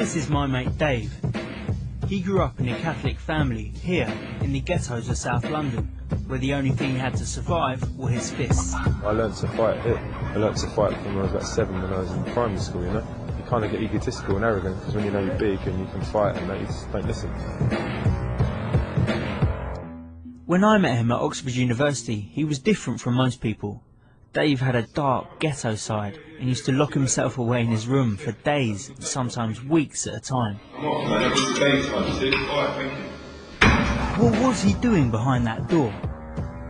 This is my mate Dave. He grew up in a Catholic family here in the ghettos of South London, where the only thing he had to survive were his fists. I learned to fight here. I learned to fight when I was about 7 when I was in primary school, you know. You kind of get egotistical and arrogant because when you know you're big and you can fight and that, you just don't listen. When I met him at Oxford University, he was different from most people. Dave had a dark ghetto side and used to lock himself away in his room for days, sometimes weeks at a time. What was he doing behind that door?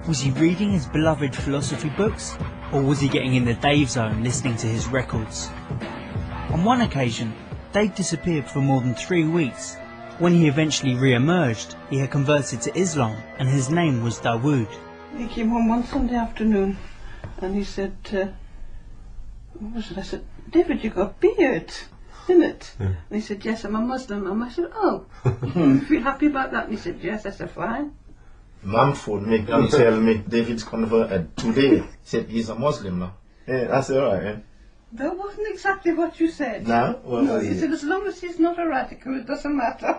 Was he reading his beloved philosophy books? Or was he getting in the Dave zone listening to his records? On one occasion, Dave disappeared for more than 3 weeks. When he eventually re-emerged, he had converted to Islam and his name was Dawood. He came home one Sunday afternoon and he said, what was it? I said, David, you got a beard, innit? Yeah. And he said, yes, I'm a Muslim. And I said, oh, you feel happy about that? And he said, yes. I said, fine. Mum phoned me and tell me David's converted today. He said he's a Muslim now. Yeah, I said, alright, yeah. That wasn't exactly what you said. No? Well, no, you said as long as he's not a radical, it doesn't matter.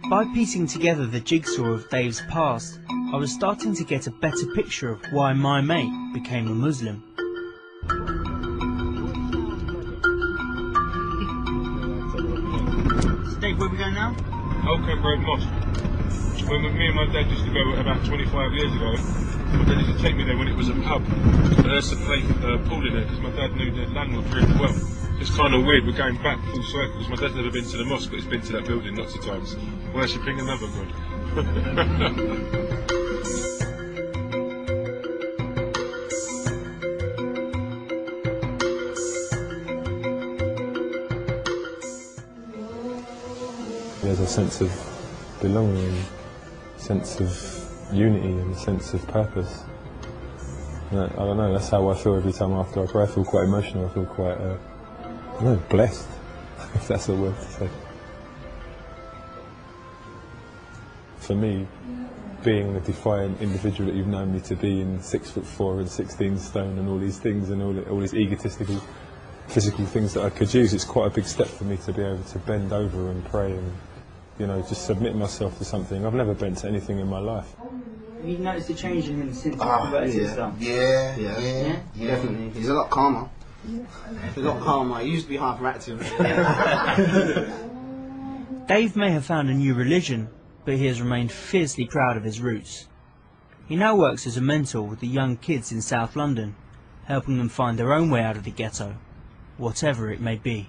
By piecing together the jigsaw of Dave's past, I was starting to get a better picture of why my mate became a Muslim. Dave, where are we going now? Alaykum Road Mosque. When me and my dad used to go about 25 years ago, my dad used to take me there when it was a pub. And I used to play pool in there because my dad knew the landlord really well. It's kind of weird, we're going back full circles. My dad's never been to the mosque, but he's been to that building lots of times. Worshipping another god. There's a sense of belonging, a sense of unity and a sense of purpose. And I don't know, that's how I feel every time after I pray. I feel quite emotional, I feel quite, I don't know, blessed, if that's a word to say. For me, being the defiant individual that you've known me to be in 6'4" and 16 stone and all these things and all these egotistical physical things that I could use, it's quite a big step for me to be able to bend over and pray and, you know, just submit myself to something. I've never bent to anything in my life. Have you noticed a change in him since you converted to Islam? Yeah, definitely. He's a lot calmer. He's a lot calmer. He used to be hyperactive. Dave may have found a new religion, but he has remained fiercely proud of his roots. He now works as a mentor with the young kids in South London, helping them find their own way out of the ghetto, whatever it may be.